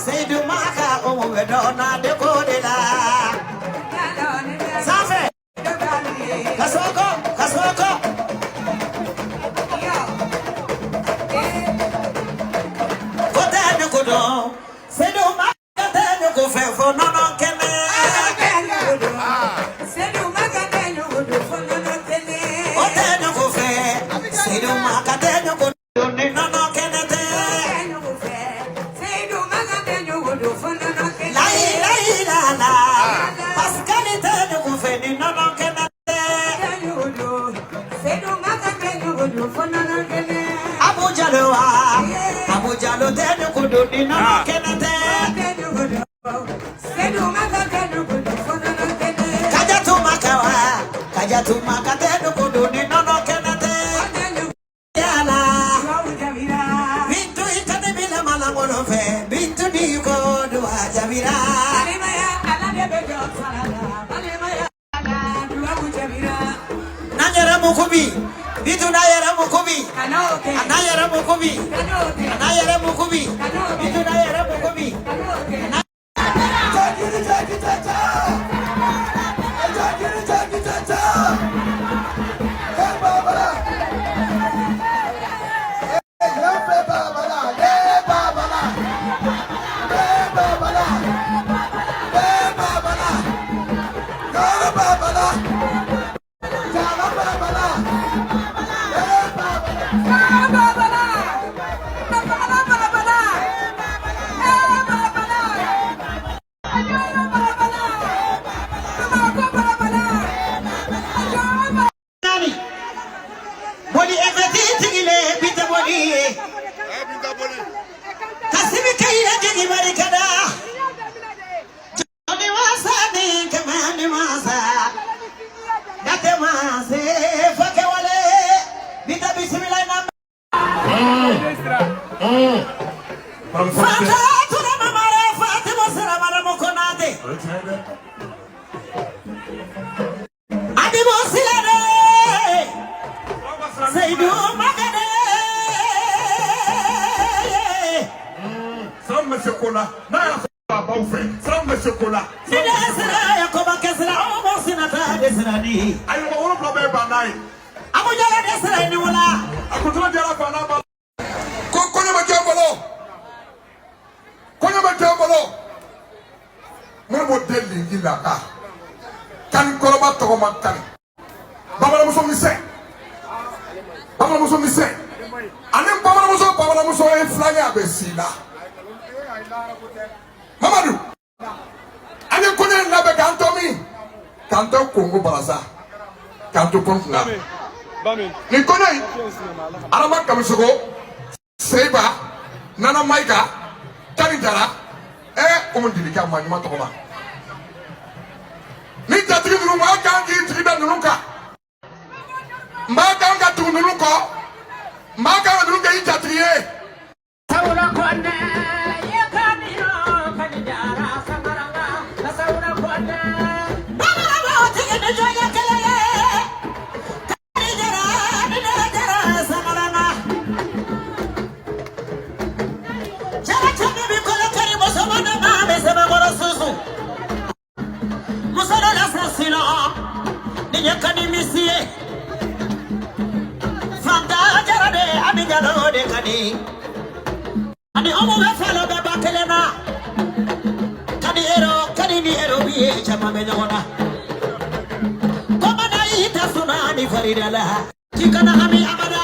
Say do maka omo wedona de kodela. Safe. Kasoko. Kote kodo. Say do maka te go fe for no no kene. Say do maka te go for no no kene. Kote go fe. Say do maka te go no no kene. Abu Jalo tenu kudu ni no kenete. Kaja tu maka tenu kudu ni no kenete. Yala. Bintu ikane bila malangono fe. Bintu di ko dua javira. Nanyara mukubi. Bitu nayara mukubi. Nayara mukubi. Nayara mukubi. Bitu nayara mukubi. Nana Maika, Tanitara, Umundika, Matoma. Nita Trumaka, Trida Nuka. Maka to Nuka, Maka Nuka Itatrie. Saura Kone, Yakamino, Kanidara, Samaranga, Saura Kone. Baba, take the joy of Yakadimisie Fanta Jarade Abigalo de Kadi and the Omo fellow Bakelena Kadiero Kadiniero Bie Chamamena Komana Ita Sunani Faridala Chikana Ami Amada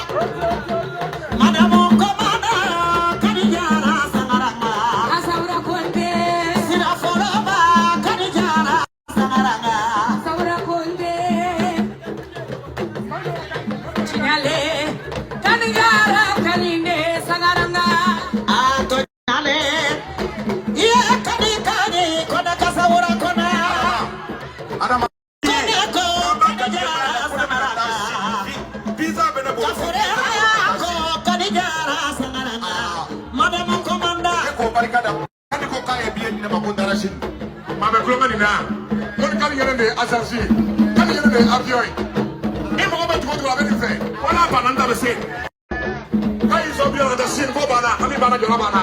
Madamo Komana Kadijara Samaranga Asaura Konde Sina Foroba Kadijara Samaranga Saura Konde Kanigara Kanine Sagaranga Ato Nale Ye Kanikani Kona Kasawura Kona Adama Koneko Kanigara Sagaranga Pizza Benabo Kafure Ayako Kanigara Sagaranga Madam Commander Eko Barikada Kaniko Kaya Bien Nabakunda Rashin Mama Glomanina Monica Yene Azansi Kaniyene Avioi Wala bananda bese. Kai so bi on the scene go bana, ami bana jona bana.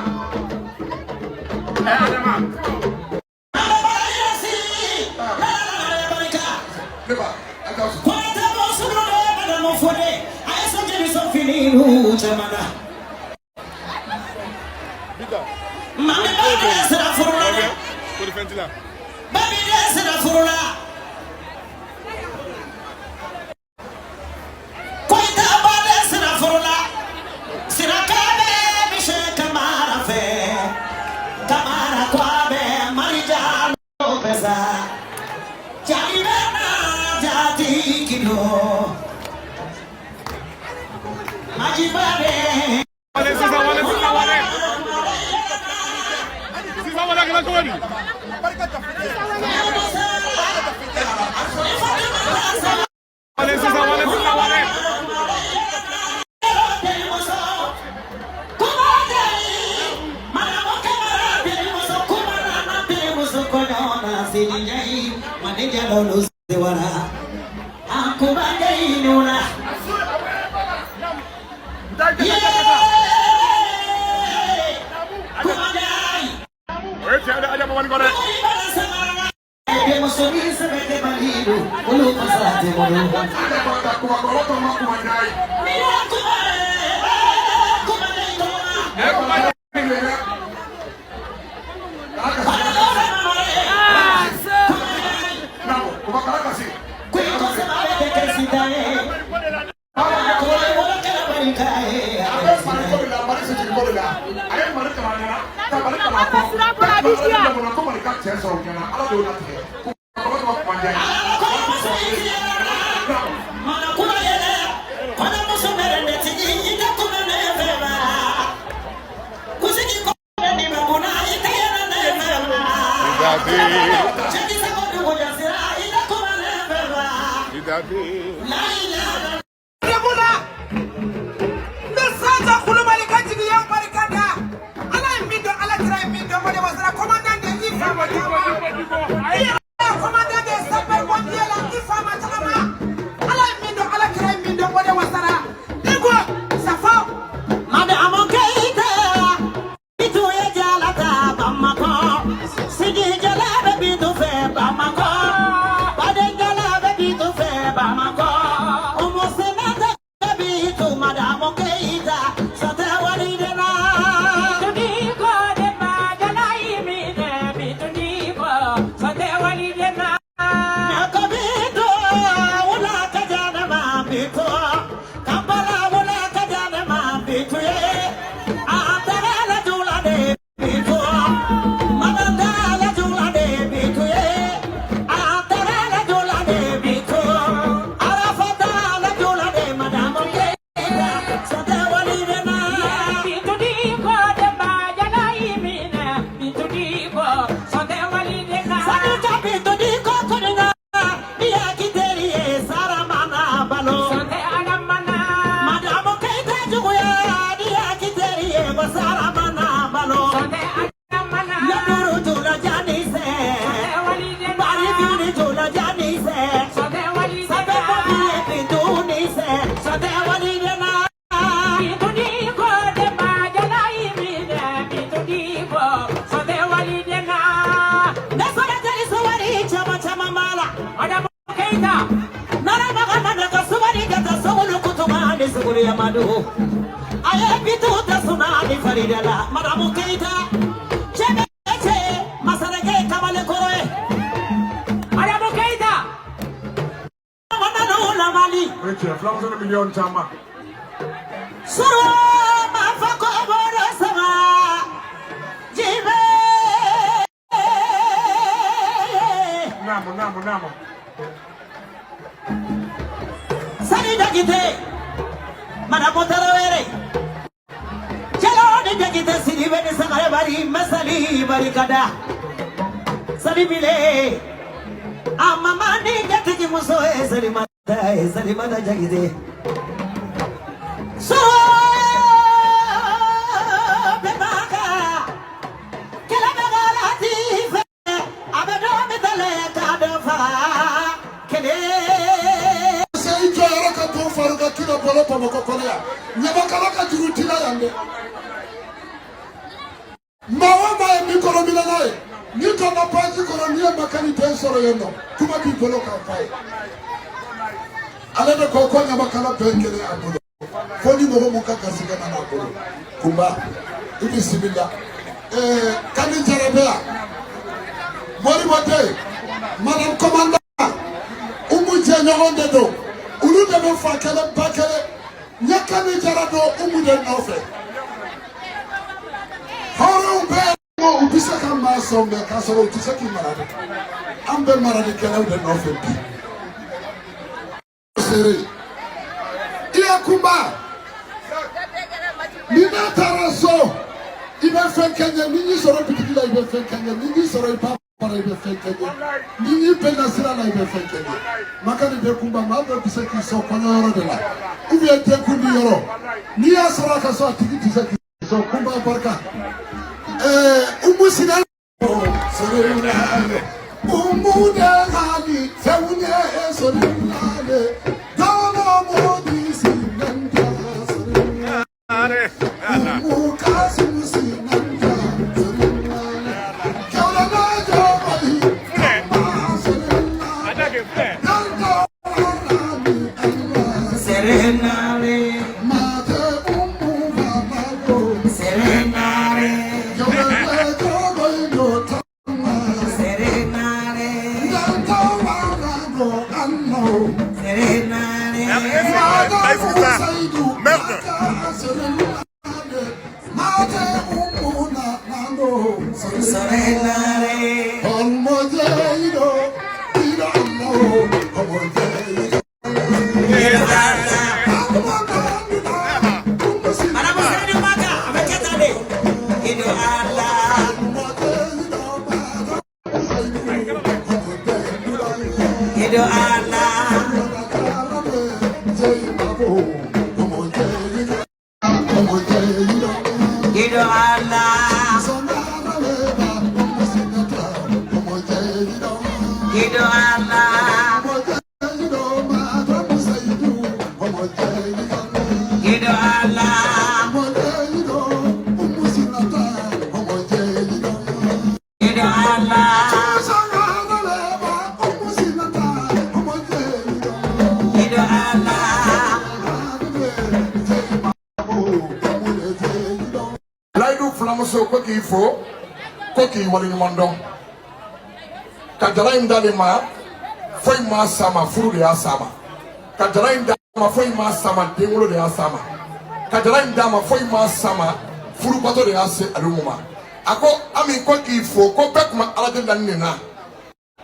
Mawa ma mikoro soro milanai ni to na paji ko ni makani te soro yeno kuma bi bolo ka pai ale de ko ko nyama kala penkele abulo foni mo mo ka kasika na abulo kumba ibi sibila kani jarabea mori bote madam commander umu jenyo onde do ulu de mo fakele bakele nyakani jarado umu de nofe horo be mo ubisa kama sombe kasoro utisa ki marade ambe marade kele de nofe bi sere iya kumba nina taraso ibe fenkenya nini soro bitikila ibe fenkenya nini soro ipa para ibe fenkenya nini pena sira la ibe fenkenya makani de kumba mabe biseki so kono yoro de la ubi te kundi yoro ni ya sara ka so tikiti seki so kumba barka umusina soruna umuda hali sewunye soruna dono modi sinanda soruna koki wali mondo kadara indale ma foi ma sama furu de asama kadara indale ma foi ma sama dengulo de asama kadara indale ma foi ma sama furu bato de ase alumuma ako ami koki fo ko bekuma alade danina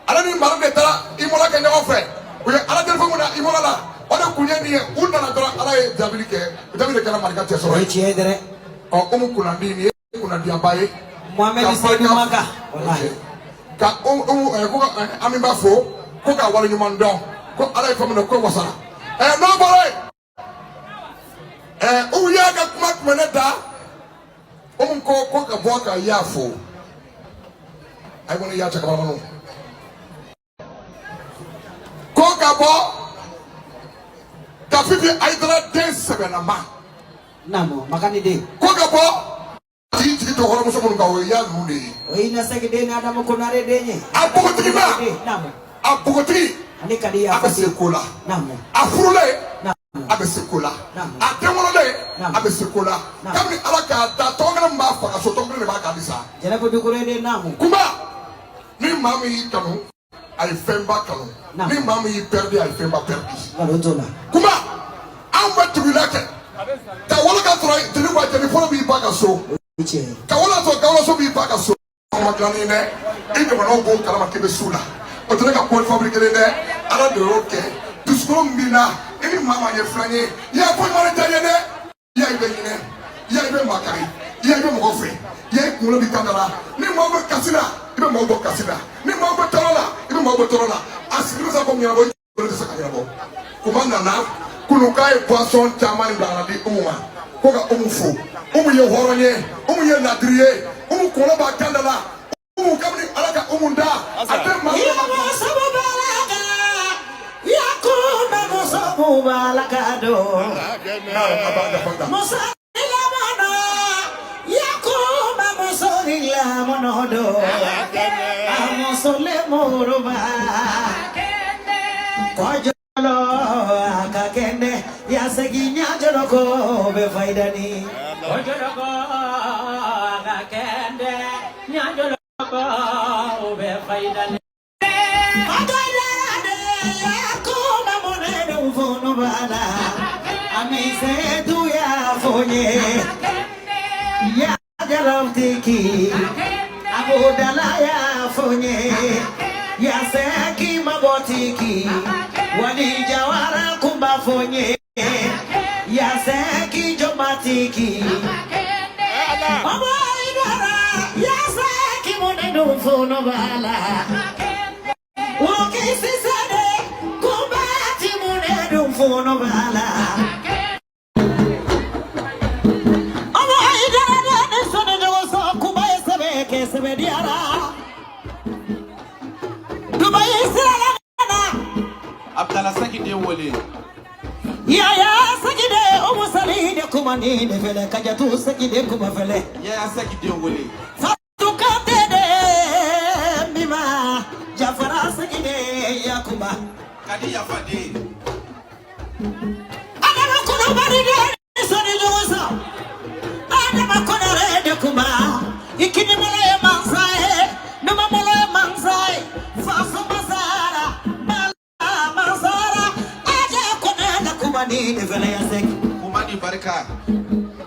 alani marade tara imola ke nyofe o alade fo muna imola la oda kunyani unda na tara alaye jabilike kana marika teso e chiedere o kulandi ni kuna diambaye Mohamed Seydou Maka wallahi ka ko ami ba fo ko ka wala nyuma ndon ko ala fa mo ko wasala no boy o ya ga kuma kuma ne da ko ka bo ka ya fo ay wona ya ta ka ba no ko ka bo ka fifi ay dara den sebena ma namo makani de ko ka bo titi to horo muso mun ka o ya nune o ina sagide na adamu ko nare denye abogoti ba namo abogoti ani kadi ya abesekola namo afurule abesekola atemolole abesekola kami alaka ta tongana mba fa so tongana ba ka bisa jela ko dukure de namo kuma ni mami kanu ay femba kanu ni mami perdi ay femba perdi nalotola kuma amba tubilake ta wala ka try tini ba tini folo bi ba ka so kawala so bi baka so ma jani ne inde ma no bo kala ma kebe sula o tele ka ko fabrique le ne ala de roke discours mbina ini mama ye franye ya ko ma le tele ne ya ibe ne ya ibe makari ya ibe mo fe ya ko lo bi kamera ni mo bo kasina ibe mo bo kasina ni mo bo torola ibe mo bo torola asiru sa ko mi abo ko sa ka abo ko banda na kunu kai poisson chamani da di umuma ko ga umufu umu ye horonye umu ye ladriye umu kola ba kandala umu kamni alaka umunda adem ma ya sababalaka ya kuma musabubalaka do musa ila mana ya kuma musabila monodo amosole moroba kojolo akakende yaseginya joloko be faidani kojolo akakende nyajoloko be faidani adalade yakoma monedo fono bala amise tu ya fonye ya Jalantiki, Abu Dalaya Fonye, Yaseki Mabotiki, Wali Jawara Kumba Fonye, Yaseki Jomatiki, Omoidara, Yaseki Monenu Fonobala, Woki Sisade, Kumbati Monenu Fonobala. Abdallah Sakide wole. Ya Sakide omusali de kumani de fele kajatu Sakide kuma fele. Ya Sakide wole. Fatukate de mima Jafara Sakide yakuma. Kadi yafade. Adama kuna baride soni lusa. Adama kuna rede kuma. Ikini mole mansae, numa mole mansae. Fasu masara. Kumani vele yasek kumani barka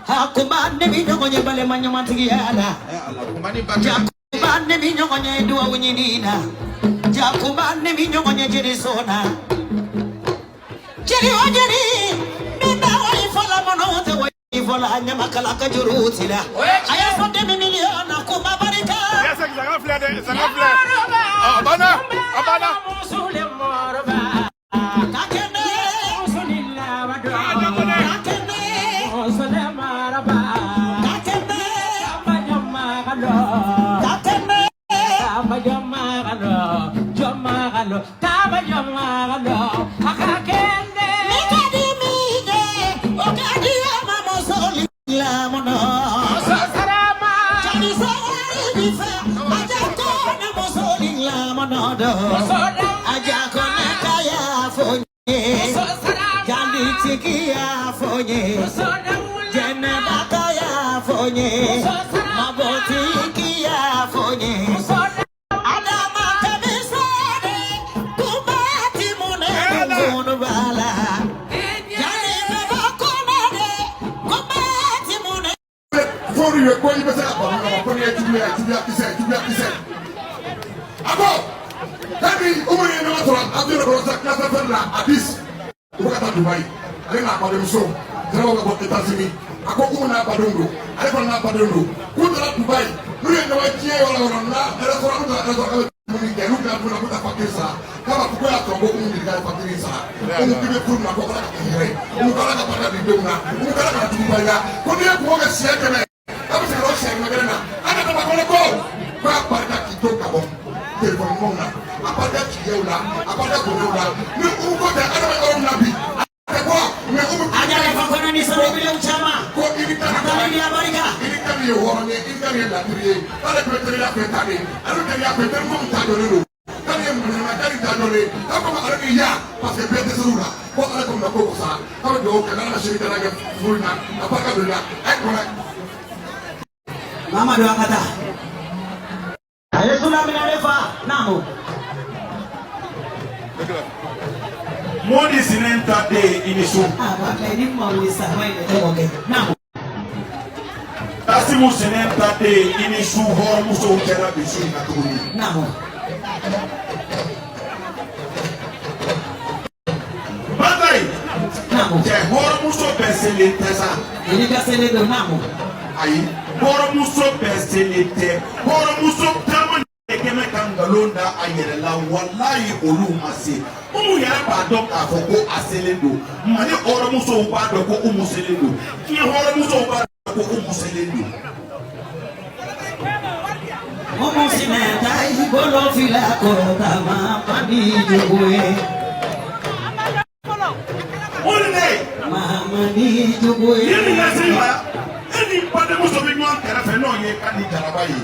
ha kumani mi nyonye bale manyamantigi yana Allah kumani barka kumani mi nyonye duwa wunyinina ja kumani mi nyonye jirisona jiri ojiri nda wai fola monote wai fola nyama kala kajurutila aya sonde mi miliona kuma barika yasek zangafle abana musule morba Tikia fonye, Jenebaka ya fonye, Mabotikia fonye, Adama kabisade, Kumati mune munubala, Janebaka nade, Kumati mune. For you, when you say, Abo, Daddy, Umani no matter, I'll do the Rosa Casa Abyss. Ukata Dubai, alena pademuso, zero kwa Etazini, akoko na padongo, aleko na padongo, kuta Dubai, nuri na wajie wala na, restaurant na restaurant muni gelu na kuna kuta pakisa, kama kukoya tombo muni gari pakisa, umukime kuru na kwa kire, umukala ka pada bidona, umukala ka Dubai ya, kuni ya kuoga siete me, kama se rocha imegerena, ana kama koleko, kwa parka kitoka bo, telefoni mona, apata kiyeula, apata kuyeula, ni uko de ana nabi akwa me umu ajale fakona ni sore bile uchama ko ibitani ya barika ibitani yo wonye ibitani la triye ala petri la petani ala petri la petri mo mtajore lo kani mo na kani tajore kama ala ni ya parce que pete sura ko ala ko na ko sa kama do kana na shirika na fulna apaka bila akona mama do akata ayesuna mina lefa namo Modi sinenta de inisu. Ni mawli sahwai de toke. Namo. Asimu sinenta de inisu ho muso kera bisu na tuni. Namo. Badai. Namo. Je ho muso besele tesa. Ini kasele do namo. Ayi. Ho muso besele te. Ho muso tamani keme kangalonda ayere la wallahi olu mase. Umu yara ba dok afoko aselendo mani oro muso ba dok ko umu selendo ki oro muso ba dok ko umu selendo Omo sineta ibolo fila ko tama padi jugwe Olne mama ni jugwe yini nasiba eni pade muso bi nwa kere fe no ye kan ni jarabayi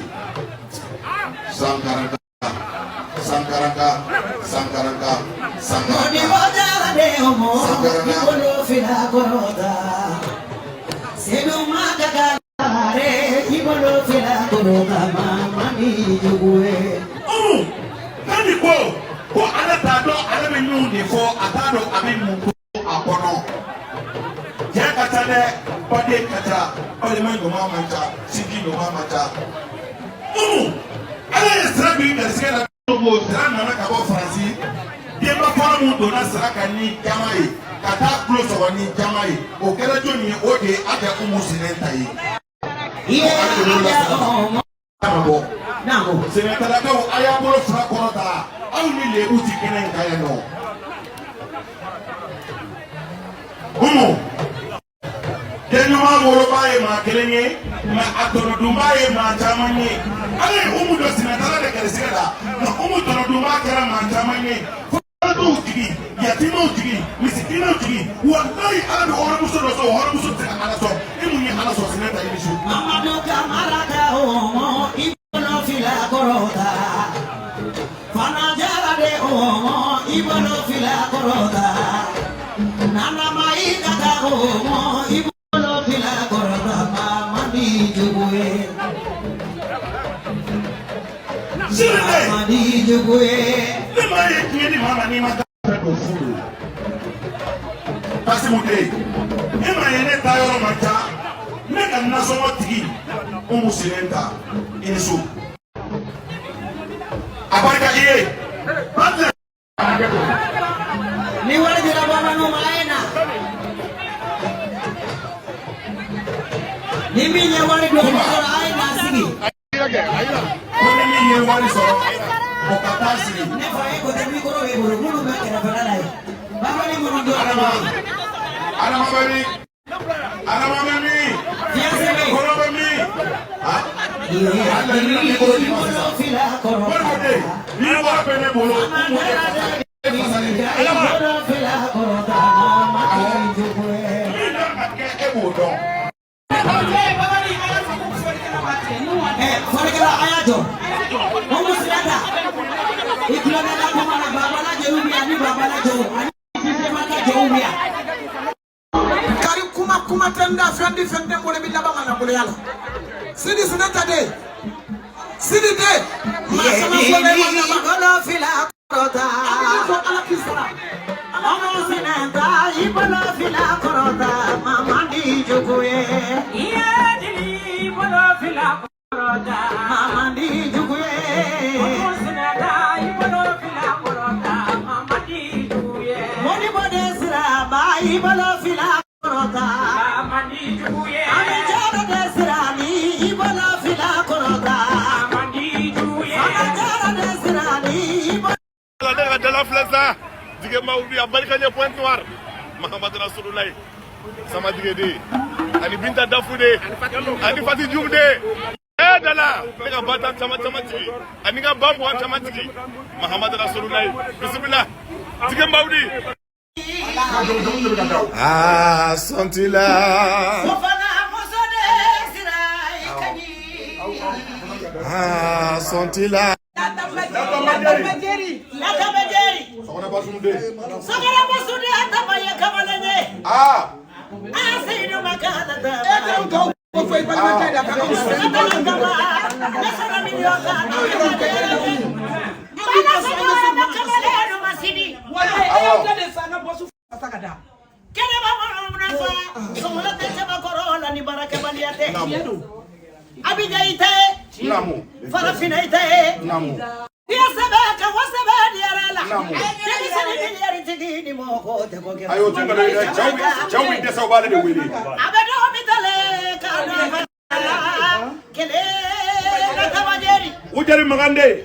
Ujari magande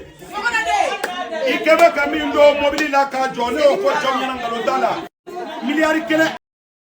ikebe kamindo mobili la ka jone o ko jamina ngalodala miliari kele